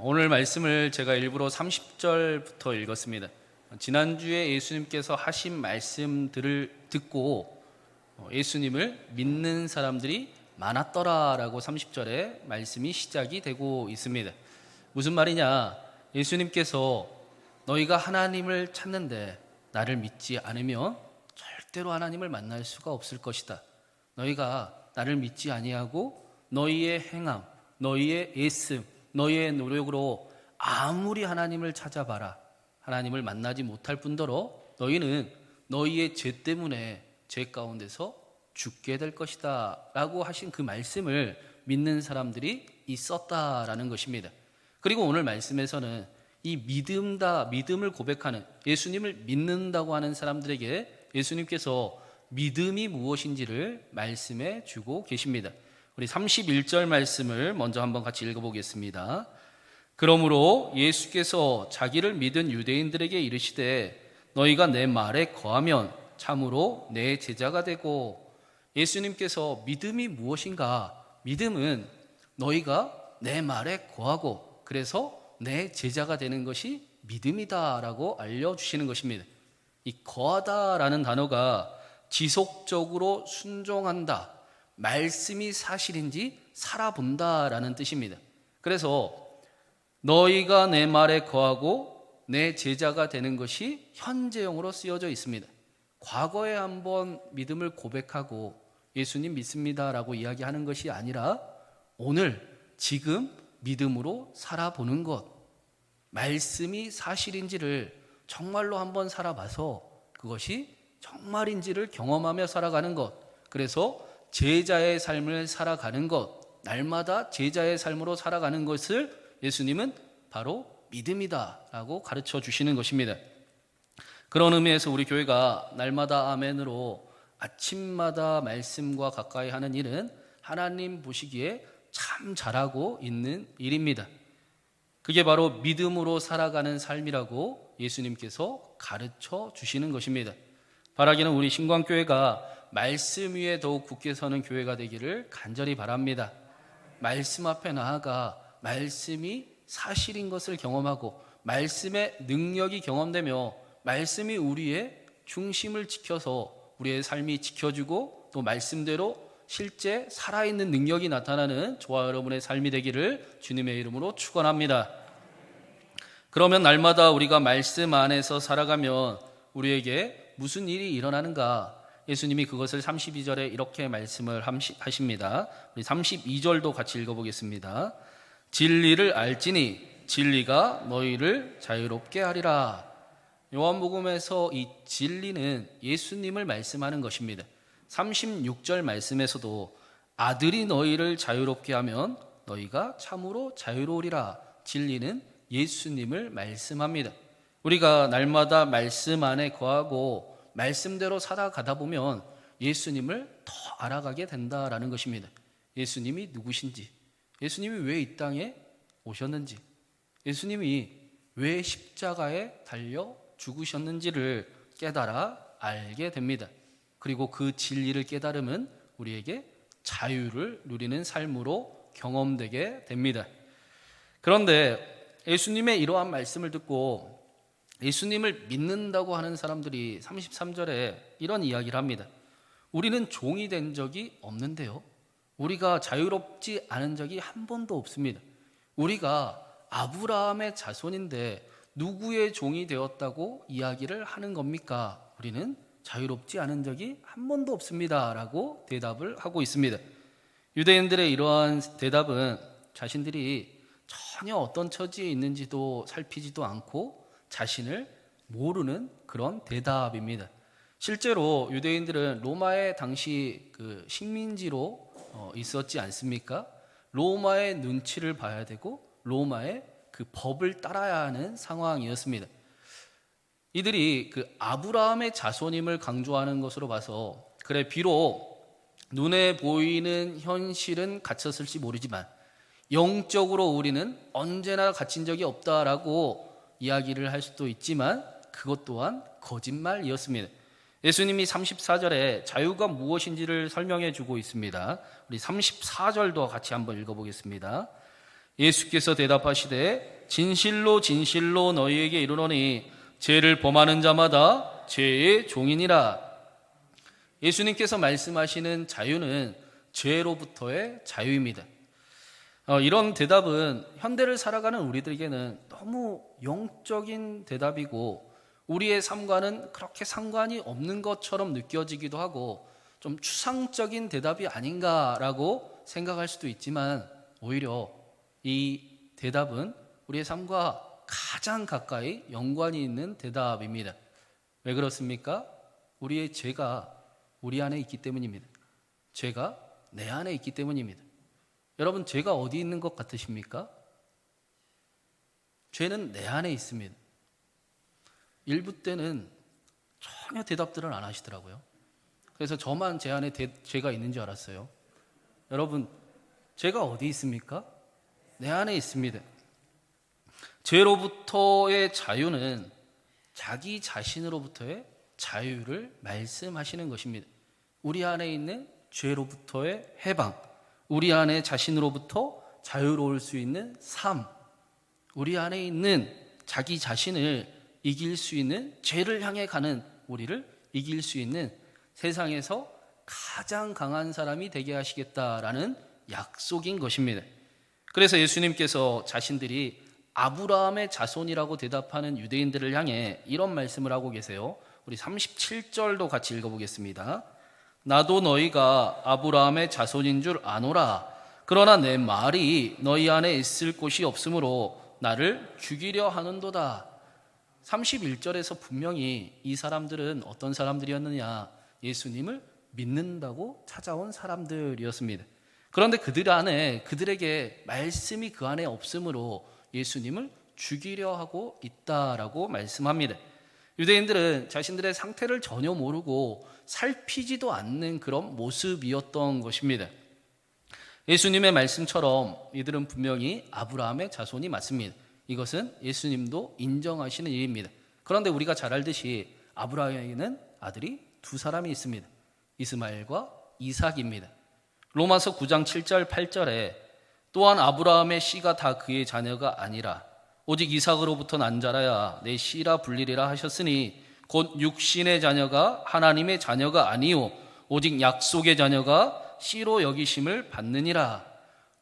오늘 말씀을 제가 일부러 30절부터 읽었습니다. 지난주에 예수님께서 하신 말씀들을 듣고 예수님을 믿는 사람들이 많았더라라고 30절에 말씀이 시작이 되고 있습니다. 무슨 말이냐? 예수님께서 너희가 하나님을 찾는데 나를 믿지 않으면 절대로 하나님을 만날 수가 없을 것이다. 너희가 나를 믿지 아니하고 너희의 행함, 너희의 애씀, 너희의 노력으로 아무리 하나님을 찾아봐라. 하나님을 만나지 못할 뿐더러 너희는 너희의 죄 때문에 죄 가운데서 죽게 될 것이다 라고 하신 그 말씀을 믿는 사람들이 있었다라는 것입니다. 그리고 오늘 말씀에서는 이 믿음을 고백하는, 예수님을 믿는다고 하는 사람들에게 예수님께서 믿음이 무엇인지를 말씀해 주고 계십니다. 우리 31절 말씀을 먼저 한번 같이 읽어보겠습니다. 그러므로 예수께서 자기를 믿은 유대인들에게 이르시되 너희가 내 말에 거하면 참으로 내 제자가 되고. 예수님께서 믿음이 무엇인가? 믿음은 너희가 내 말에 거하고 그래서 내 제자가 되는 것이 믿음이다라고 알려주시는 것입니다. 이 거하다라는 단어가 지속적으로 순종한다, 말씀이 사실인지 살아본다라는 뜻입니다. 그래서 너희가 내 말에 거하고 내 제자가 되는 것이 현재형으로 쓰여져 있습니다. 과거에 한번 믿음을 고백하고 예수님 믿습니다라고 이야기하는 것이 아니라 오늘 지금 믿음으로 살아보는 것, 말씀이 사실인지를 정말로 한번 살아봐서 그것이 정말인지를 경험하며 살아가는 것, 그래서 제자의 삶을 살아가는 것, 날마다 제자의 삶으로 살아가는 것을 예수님은 바로 믿음이다라고 가르쳐 주시는 것입니다. 그런 의미에서 우리 교회가 날마다 아멘으로 아침마다 말씀과 가까이 하는 일은 하나님 보시기에 참 잘하고 있는 일입니다. 그게 바로 믿음으로 살아가는 삶이라고 예수님께서 가르쳐 주시는 것입니다. 바라기는 우리 신광교회가 말씀 위에 더욱 굳게 서는 교회가 되기를 간절히 바랍니다. 말씀 앞에 나아가 말씀이 사실인 것을 경험하고 말씀의 능력이 경험되며 말씀이 우리의 중심을 지켜서 우리의 삶이 지켜주고 또 말씀대로 실제 살아있는 능력이 나타나는 저와 여러분의 삶이 되기를 주님의 이름으로 축원합니다. 그러면 날마다 우리가 말씀 안에서 살아가면 우리에게 무슨 일이 일어나는가? 예수님이 그것을 32절에 이렇게 말씀을 하십니다. 우리 32절도 같이 읽어보겠습니다. 진리를 알지니 진리가 너희를 자유롭게 하리라. 요한복음에서 이 진리는 예수님을 말씀하는 것입니다. 36절 말씀에서도 아들이 너희를 자유롭게 하면 너희가 참으로 자유로우리라. 진리는 예수님을 말씀합니다. 우리가 날마다 말씀 안에 거하고 말씀대로 살아가다 보면 예수님을 더 알아가게 된다라는 것입니다. 예수님이 누구신지, 예수님이 왜 이 땅에 오셨는지, 예수님이 왜 십자가에 달려 죽으셨는지를 깨달아 알게 됩니다. 그리고 그 진리를 깨달으면 우리에게 자유를 누리는 삶으로 경험되게 됩니다. 그런데 예수님의 이러한 말씀을 듣고 예수님을 믿는다고 하는 사람들이 33절에 이런 이야기를 합니다. 우리는 종이 된 적이 없는데요. 우리가 자유롭지 않은 적이 한 번도 없습니다. 우리가 아브라함의 자손인데 누구의 종이 되었다고 이야기를 하는 겁니까? 우리는 자유롭지 않은 적이 한 번도 없습니다 라고 대답을 하고 있습니다. 유대인들의 이러한 대답은 자신들이 전혀 어떤 처지에 있는지도 살피지도 않고 자신을 모르는 그런 대답입니다. 실제로 유대인들은 로마의 당시 그 식민지로 있었지 않습니까? 로마의 눈치를 봐야 되고 로마의 그 법을 따라야 하는 상황이었습니다. 이들이 그 아브라함의 자손임을 강조하는 것으로 봐서 그래 비록 눈에 보이는 현실은 갇혔을지 모르지만 영적으로 우리는 언제나 갇힌 적이 없다라고 이야기를 할 수도 있지만 그것 또한 거짓말이었습니다. 예수님이 34절에 자유가 무엇인지를 설명해 주고 있습니다. 우리 34절도 같이 한번 읽어보겠습니다. 예수께서 대답하시되 진실로 진실로 너희에게 이르노니 죄를 범하는 자마다 죄의 종이니라. 예수님께서 말씀하시는 자유는 죄로부터의 자유입니다. 이런 대답은 현대를 살아가는 우리들에게는 너무 영적인 대답이고 우리의 삶과는 그렇게 상관이 없는 것처럼 느껴지기도 하고 좀 추상적인 대답이 아닌가라고 생각할 수도 있지만 오히려 이 대답은 우리의 삶과 가장 가까이 연관이 있는 대답입니다. 왜 그렇습니까? 우리의 죄가 우리 안에 있기 때문입니다. 죄가 내 안에 있기 때문입니다. 여러분, 죄가 어디 있는 것 같으십니까? 죄는 내 안에 있습니다. 일부 때는 전혀 대답들을 안 하시더라고요. 그래서 저만 제 안에 죄가 있는 줄 알았어요. 여러분, 죄가 어디 있습니까? 내 안에 있습니다. 죄로부터의 자유는 자기 자신으로부터의 자유를 말씀하시는 것입니다. 우리 안에 있는 죄로부터의 해방, 우리 안에 자신으로부터 자유로울 수 있는 삶, 우리 안에 있는 자기 자신을 이길 수 있는, 죄를 향해 가는 우리를 이길 수 있는 세상에서 가장 강한 사람이 되게 하시겠다라는 약속인 것입니다. 그래서 예수님께서 자신들이 아브라함의 자손이라고 대답하는 유대인들을 향해 이런 말씀을 하고 계세요. 우리 37절도 같이 읽어보겠습니다. 나도 너희가 아브라함의 자손인 줄 아노라. 그러나 내 말이 너희 안에 있을 곳이 없으므로 나를 죽이려 하는도다. 31절에서 분명히 이 사람들은 어떤 사람들이었느냐? 예수님을 믿는다고 찾아온 사람들이었습니다. 그런데 그들 안에, 그들에게 말씀이 그 안에 없으므로 예수님을 죽이려 하고 있다라고 말씀합니다. 유대인들은 자신들의 상태를 전혀 모르고 살피지도 않는 그런 모습이었던 것입니다. 예수님의 말씀처럼 이들은 분명히 아브라함의 자손이 맞습니다. 이것은 예수님도 인정하시는 일입니다. 그런데 우리가 잘 알듯이 아브라함에게는 아들이 두 사람이 있습니다. 이스마엘과 이삭입니다. 로마서 9장 7절 8절에 또한 아브라함의 씨가 다 그의 자녀가 아니라 오직 이삭으로부터 난 자라야 내 씨라 불리리라 하셨으니 곧 육신의 자녀가 하나님의 자녀가 아니요 오직 약속의 자녀가 씨로 여기심을 받느니라.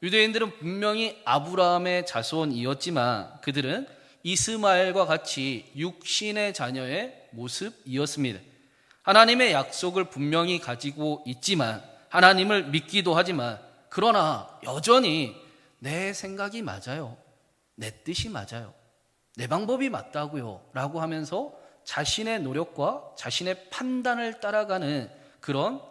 유대인들은 분명히 아브라함의 자손이었지만 그들은 이스마엘과 같이 육신의 자녀의 모습이었습니다. 하나님의 약속을 분명히 가지고 있지만 하나님을 믿기도 하지만 그러나 여전히 내 생각이 맞아요. 내 뜻이 맞아요. 내 방법이 맞다고요. 라고 하면서 자신의 노력과 자신의 판단을 따라가는 그런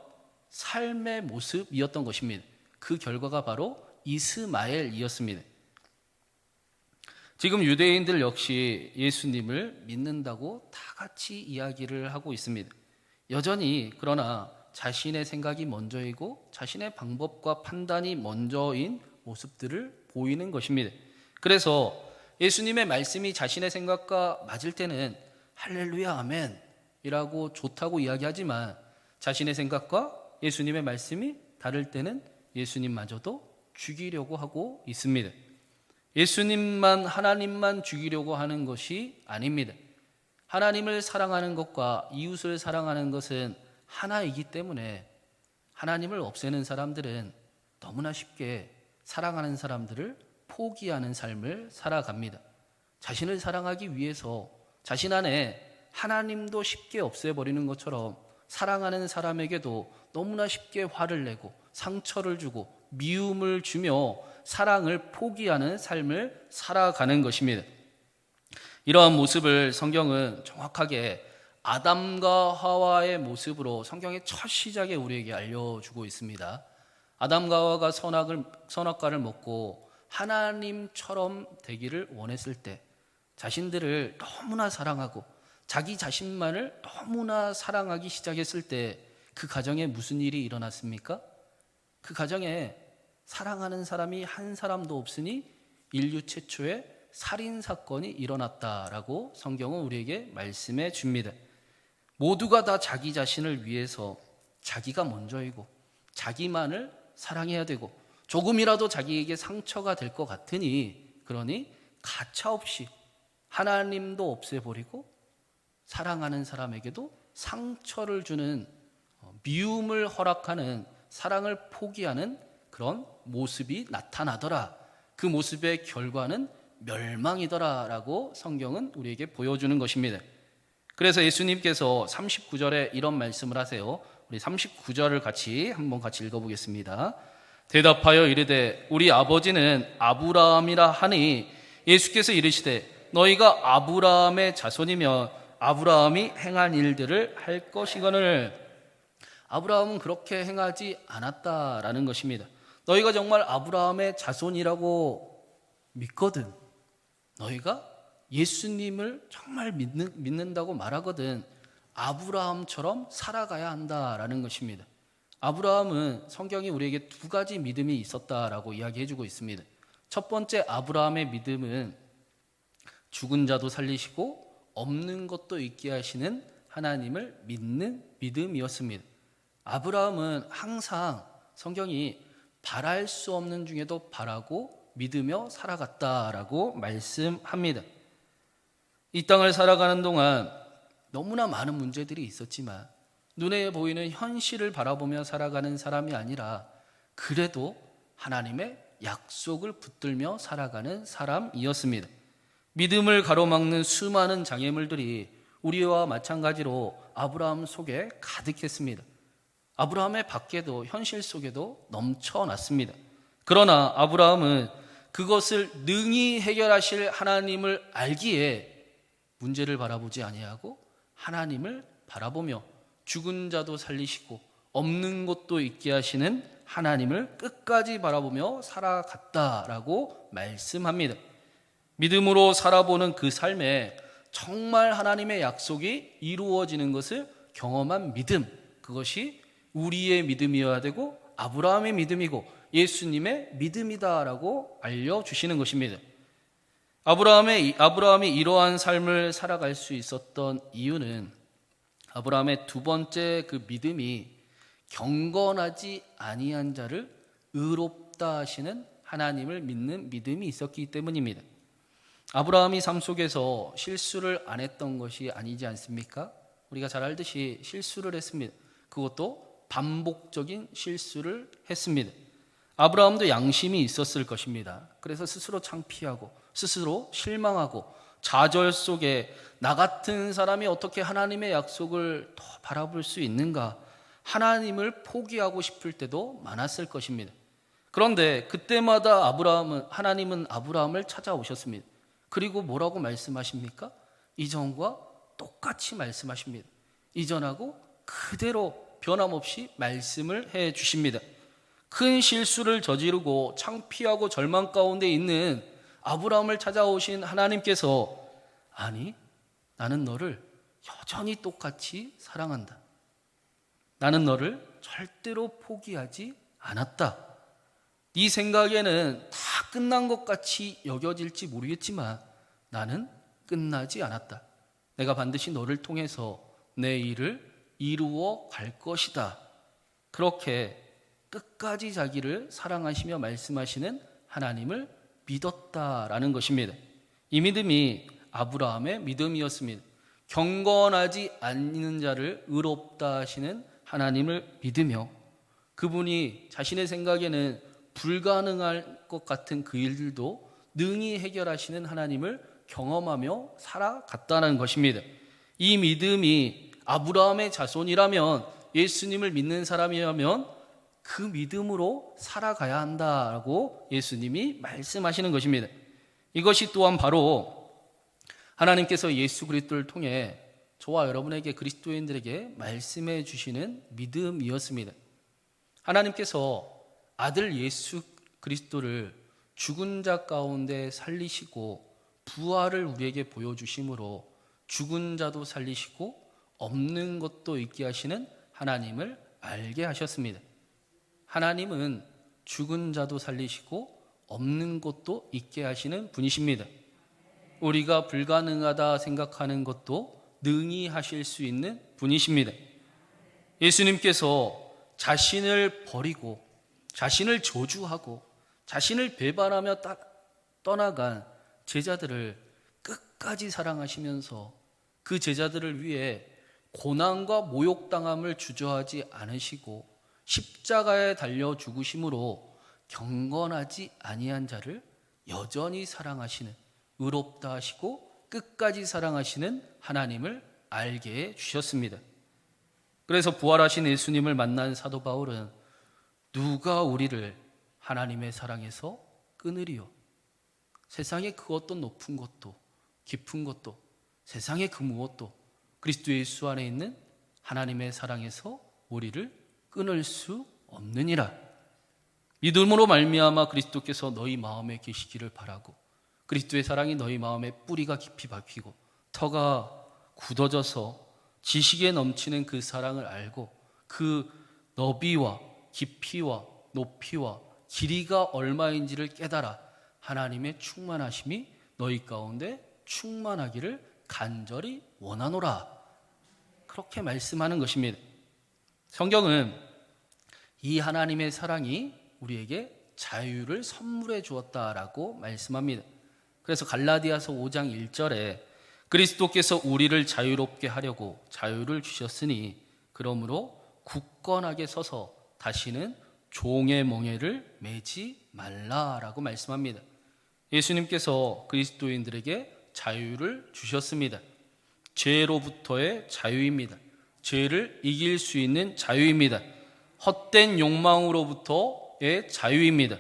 삶의 모습이었던 것입니다. 그 결과가 바로 이스마엘이었습니다. 지금 유대인들 역시 예수님을 믿는다고 다 같이 이야기를 하고 있습니다. 여전히 그러나 자신의 생각이 먼저이고 자신의 방법과 판단이 먼저인 모습들을 보이는 것입니다. 그래서 예수님의 말씀이 자신의 생각과 맞을 때는 할렐루야 아멘 이라고 좋다고 이야기하지만 자신의 생각과 예수님의 말씀이 다를 때는 예수님마저도 죽이려고 하고 있습니다. 예수님만, 하나님만 죽이려고 하는 것이 아닙니다. 하나님을 사랑하는 것과 이웃을 사랑하는 것은 하나이기 때문에 하나님을 없애는 사람들은 너무나 쉽게 사랑하는 사람들을 포기하는 삶을 살아갑니다. 자신을 사랑하기 위해서 자신 안에 하나님도 쉽게 없애버리는 것처럼 사랑하는 사람에게도 너무나 쉽게 화를 내고 상처를 주고 미움을 주며 사랑을 포기하는 삶을 살아가는 것입니다. 이러한 모습을 성경은 정확하게 아담과 하와의 모습으로 성경의 첫 시작에 우리에게 알려주고 있습니다. 아담과 하와가 선악과를 먹고 하나님처럼 되기를 원했을 때 자신들을 너무나 사랑하고 자기 자신만을 너무나 사랑하기 시작했을 때 그 가정에 무슨 일이 일어났습니까? 그 가정에 사랑하는 사람이 한 사람도 없으니 인류 최초의 살인사건이 일어났다라고 성경은 우리에게 말씀해 줍니다. 모두가 다 자기 자신을 위해서 자기가 먼저이고 자기만을 사랑해야 되고 조금이라도 자기에게 상처가 될 것 같으니, 그러니 가차없이 하나님도 없애버리고 사랑하는 사람에게도 상처를 주는, 미움을 허락하는, 사랑을 포기하는 그런 모습이 나타나더라. 그 모습의 결과는 멸망이더라 라고 성경은 우리에게 보여주는 것입니다. 그래서 예수님께서 39절에 이런 말씀을 하세요. 우리 39절을 같이 읽어보겠습니다. 대답하여 이르되 우리 아버지는 아브라함이라 하니 예수께서 이르시되 너희가 아브라함의 자손이면 아브라함이 행한 일들을 할 것이거늘. 아브라함은 그렇게 행하지 않았다라는 것입니다. 너희가 정말 아브라함의 자손이라고 믿거든, 너희가 예수님을 정말 믿는다고 말하거든, 아브라함처럼 살아가야 한다라는 것입니다. 아브라함은 성경이 우리에게 두 가지 믿음이 있었다라고 이야기해주고 있습니다. 첫 번째 아브라함의 믿음은 죽은 자도 살리시고 없는 것도 있게 하시는 하나님을 믿는 믿음이었습니다. 아브라함은 항상 성경이 바랄 수 없는 중에도 바라고 믿으며 살아갔다라고 말씀합니다. 이 땅을 살아가는 동안 너무나 많은 문제들이 있었지만 눈에 보이는 현실을 바라보며 살아가는 사람이 아니라 그래도 하나님의 약속을 붙들며 살아가는 사람이었습니다. 믿음을 가로막는 수많은 장애물들이 우리와 마찬가지로 아브라함 속에 가득했습니다. 아브라함의 밖에도, 현실 속에도 넘쳐났습니다. 그러나 아브라함은 그것을 능히 해결하실 하나님을 알기에 문제를 바라보지 아니하고 하나님을 바라보며 죽은 자도 살리시고 없는 것도 있게 하시는 하나님을 끝까지 바라보며 살아갔다라고 말씀합니다. 믿음으로 살아보는 그 삶에 정말 하나님의 약속이 이루어지는 것을 경험한 믿음, 그것이 우리의 믿음이어야 되고 아브라함의 믿음이고 예수님의 믿음이다라고 알려주시는 것입니다. 아브라함이 이러한 삶을 살아갈 수 있었던 이유는 아브라함의 두 번째 그 믿음이 경건하지 아니한 자를 의롭다 하시는 하나님을 믿는 믿음이 있었기 때문입니다. 아브라함이 삶 속에서 실수를 안 했던 것이 아니지 않습니까? 우리가 잘 알듯이 실수를 했습니다. 그것도 반복적인 실수를 했습니다. 아브라함도 양심이 있었을 것입니다. 그래서 스스로 창피하고 스스로 실망하고 좌절 속에 나 같은 사람이 어떻게 하나님의 약속을 더 바라볼 수 있는가, 하나님을 포기하고 싶을 때도 많았을 것입니다. 그런데 그때마다 하나님은 아브라함을 찾아오셨습니다. 그리고 뭐라고 말씀하십니까? 이전과 똑같이 말씀하십니다. 이전하고 그대로 변함없이 말씀을 해 주십니다. 큰 실수를 저지르고 창피하고 절망 가운데 있는 아브라함을 찾아오신 하나님께서 아니, 나는 너를 여전히 똑같이 사랑한다. 나는 너를 절대로 포기하지 않았다. 네 생각에는 다 끝난 것 같이 여겨질지 모르겠지만 나는 끝나지 않았다. 내가 반드시 너를 통해서 내 일을 이루어 갈 것이다. 그렇게 끝까지 자기를 사랑하시며 말씀하시는 하나님을 믿었다라는 것입니다. 이 믿음이 아브라함의 믿음이었습니다. 경건하지 않는 자를 의롭다 하시는 하나님을 믿으며 그분이 자신의 생각에는 불가능할 것 같은 그 일들도 능히 해결하시는 하나님을 경험하며 살아갔다는 것입니다. 이 믿음이 아브라함의 자손이라면, 예수님을 믿는 사람이라면 그 믿음으로 살아가야 한다고 예수님이 말씀하시는 것입니다. 이것이 또한 바로 하나님께서 예수 그리스도를 통해 저와 여러분에게, 그리스도인들에게 말씀해 주시는 믿음이었습니다. 하나님께서 아들 예수 그리스도를 죽은 자 가운데 살리시고 부활을 우리에게 보여주심으로 죽은 자도 살리시고 없는 것도 있게 하시는 하나님을 알게 하셨습니다. 하나님은 죽은 자도 살리시고 없는 것도 있게 하시는 분이십니다. 우리가 불가능하다 생각하는 것도 능히 하실 수 있는 분이십니다. 예수님께서 자신을 버리고 자신을 저주하고 자신을 배반하며 떠나간 제자들을 끝까지 사랑하시면서 그 제자들을 위해 고난과 모욕당함을 주저하지 않으시고 십자가에 달려 죽으심으로 경건하지 아니한 자를 여전히 사랑하시는, 의롭다 하시고 끝까지 사랑하시는 하나님을 알게 해 주셨습니다. 그래서 부활하신 예수님을 만난 사도 바울은 누가 우리를 하나님의 사랑에서 끊으리요? 세상의 그 어떤 높은 것도 깊은 것도 세상의 그 무엇도 그리스도 예수 안에 있는 하나님의 사랑에서 우리를 끊을 수 없느니라. 믿음으로 말미암아 그리스도께서 너희 마음에 계시기를 바라고 그리스도의 사랑이 너희 마음에 뿌리가 깊이 박히고 터가 굳어져서 지식에 넘치는 그 사랑을 알고 그 너비와 깊이와 높이와 길이가 얼마인지를 깨달아 하나님의 충만하심이 너희 가운데 충만하기를 간절히 원하노라. 그렇게 말씀하는 것입니다. 성경은 이 하나님의 사랑이 우리에게 자유를 선물해 주었다라고 말씀합니다. 그래서 갈라디아서 5장 1절에 그리스도께서 우리를 자유롭게 하려고 자유를 주셨으니 그러므로 굳건하게 서서 다시는 종의 멍에를 매지 말라라고 말씀합니다. 예수님께서 그리스도인들에게 자유를 주셨습니다. 죄로부터의 자유입니다. 죄를 이길 수 있는 자유입니다. 헛된 욕망으로부터의 자유입니다.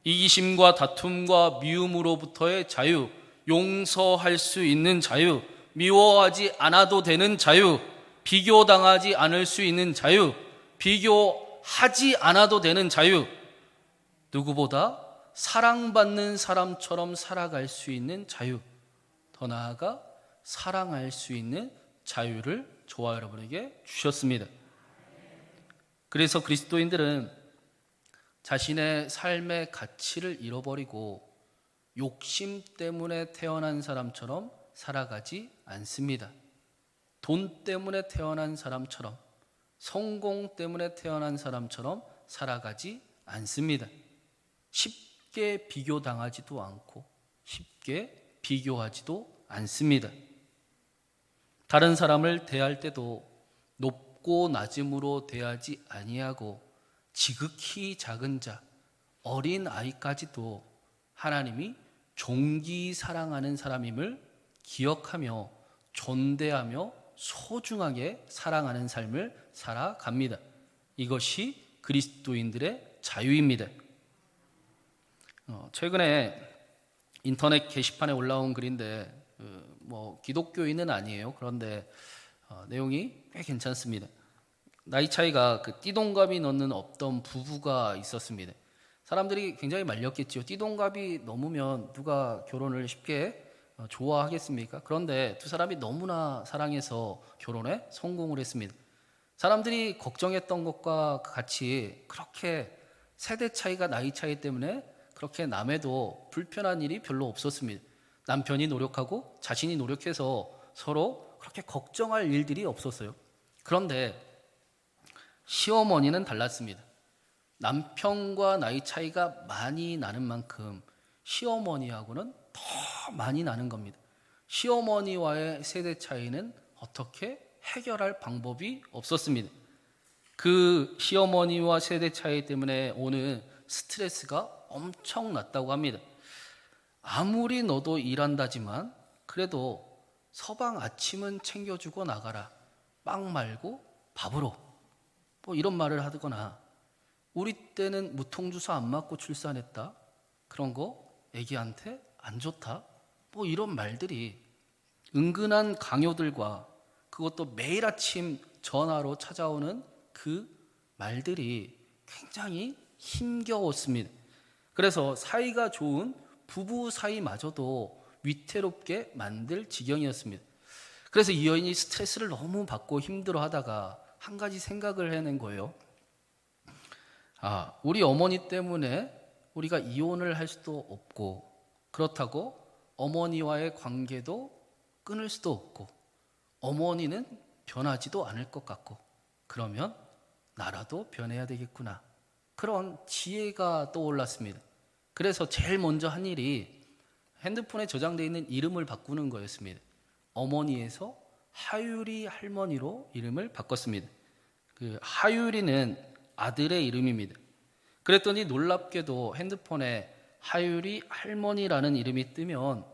이기심과 다툼과 미움으로부터의 자유, 용서할 수 있는 자유, 미워하지 않아도 되는 자유, 비교당하지 않을 수 있는 자유, 비교하지 않아도 되는 자유, 누구보다 사랑받는 사람처럼 살아갈 수 있는 자유, 더 나아가 사랑할 수 있는 자유를 저와 여러분에게 주셨습니다. 그래서 그리스도인들은 자신의 삶의 가치를 잃어버리고 욕심 때문에 태어난 사람처럼 살아가지 않습니다. 돈 때문에 태어난 사람처럼, 성공 때문에 태어난 사람처럼 살아가지 않습니다. 쉽게 비교당하지도 않고 쉽게 비교하지도 않습니다. 다른 사람을 대할 때도 높고 낮음으로 대하지 아니하고 지극히 작은 자, 어린 아이까지도 하나님이 존귀 사랑하는 사람임을 기억하며 존대하며 소중하게 사랑하는 삶을 살아갑니다. 이것이 그리스도인들의 자유입니다. 최근에 인터넷 게시판에 올라온 글인데 기독교인은 아니에요. 그런데 내용이 꽤 괜찮습니다. 나이 차이가 띠동갑이 넘는 어떤 부부가 있었습니다. 사람들이 굉장히 말렸겠죠. 띠동갑이 넘으면 누가 결혼을 쉽게 좋아하겠습니까? 그런데 두 사람이 너무나 사랑해서 결혼에 성공을 했습니다. 사람들이 걱정했던 것과 같이 그렇게 세대 차이가 나이 차이 때문에 그렇게 남에도 불편한 일이 별로 없었습니다. 남편이 노력하고 자신이 노력해서 서로 그렇게 걱정할 일들이 없었어요. 그런데 시어머니는 달랐습니다. 남편과 나이 차이가 많이 나는 만큼 시어머니하고는 더 많이 나는 겁니다. 시어머니와의 세대 차이는 어떻게 해결할 방법이 없었습니다. 그 시어머니와 세대 차이 때문에 오는 스트레스가 엄청났다고 합니다. 아무리 너도 일한다지만 그래도 서방 아침은 챙겨주고 나가라. 빵 말고 밥으로. 이런 말을 하거나 우리 때는 무통주사 안 맞고 출산했다. 그런 거 애기한테 안 좋다. 이런 말들이 은근한 강요들과 그것도 매일 아침 전화로 찾아오는 그 말들이 굉장히 힘겨웠습니다. 그래서 사이가 좋은 부부 사이마저도 위태롭게 만들 지경이었습니다. 그래서 이 여인이 스트레스를 너무 받고 힘들어하다가 한 가지 생각을 해낸 거예요. 우리 어머니 때문에 우리가 이혼을 할 수도 없고 그렇다고 어머니와의 관계도 끊을 수도 없고 어머니는 변하지도 않을 것 같고 그러면 나라도 변해야 되겠구나. 그런 지혜가 떠올랐습니다. 그래서 제일 먼저 한 일이 핸드폰에 저장되어 있는 이름을 바꾸는 거였습니다. 어머니에서 하유리 할머니로 이름을 바꿨습니다. 그 하유리는 아들의 이름입니다. 그랬더니 놀랍게도 핸드폰에 하유리 할머니라는 이름이 뜨면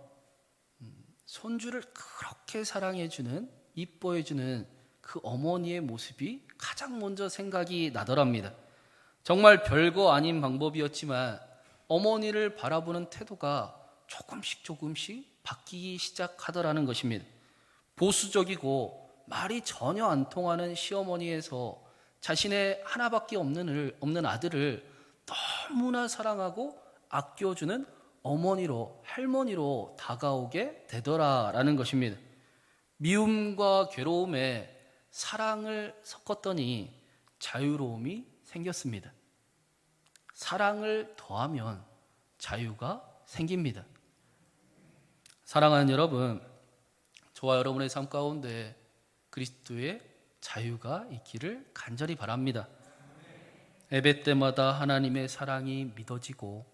손주를 그렇게 사랑해주는, 이뻐해주는 그 어머니의 모습이 가장 먼저 생각이 나더랍니다. 정말 별거 아닌 방법이었지만 어머니를 바라보는 태도가 조금씩 바뀌기 시작하더라는 것입니다. 보수적이고 말이 전혀 안 통하는 시어머니에서 자신의 하나밖에 없는 아들을 너무나 사랑하고 아껴주는 어머니로, 할머니로 다가오게 되더라라는 것입니다. 미움과 괴로움에 사랑을 섞었더니 자유로움이 생겼습니다. 사랑을 더하면 자유가 생깁니다. 사랑하는 여러분, 저와 여러분의 삶 가운데 그리스도의 자유가 있기를 간절히 바랍니다. 예배 때마다 하나님의 사랑이 믿어지고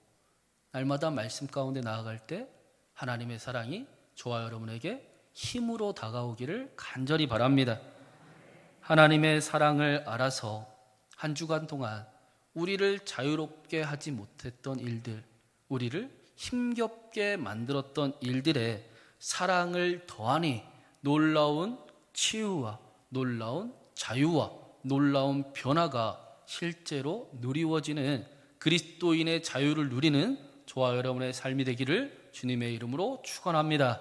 날마다 말씀 가운데 나아갈 때 하나님의 사랑이 저와 여러분에게 힘으로 다가오기를 간절히 바랍니다. 하나님의 사랑을 알아서 한 주간 동안 우리를 자유롭게 하지 못했던 일들, 우리를 힘겹게 만들었던 일들에 사랑을 더하니 놀라운 치유와 놀라운 자유와 놀라운 변화가 실제로 누리워지는 그리스도인의 자유를 누리는 저와 여러분의 삶이 되기를 주님의 이름으로 축원합니다.